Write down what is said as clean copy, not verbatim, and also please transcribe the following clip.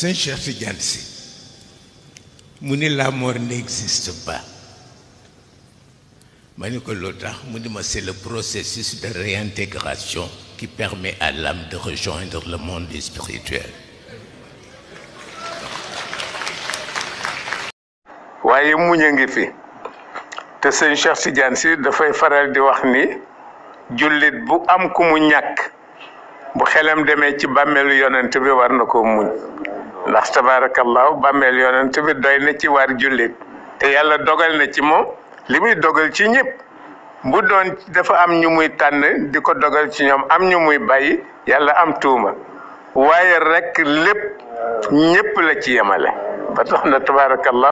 Saint Cheikh Tidiane Sy mu ni la mort n'existe pas. ma ni ko lu tax mu ni ma c'est le processus de réintégration qui permet à l'âme de rejoindre le monde spirituel. waaye muñ a ngi fi te sëñ Cheikh Tidiane Sy dafay faral di wax ni jullit bu am ku mu ñàkk bu xelam demee ci bàmmeelu yonent bi war na ko muñ ndax tabarakallahu bàmmeelu yonent bi doy na ci war jullit te yàlla dogal na ci moom li muy dogal ci ñëpp bu doon dafa am ñu muy tànn di ko dogal ci ñoom am ñu muy bàyyi yàlla am tuuma waaye rek lépp ñëpp la ci yemale ba tax na tabarakallahu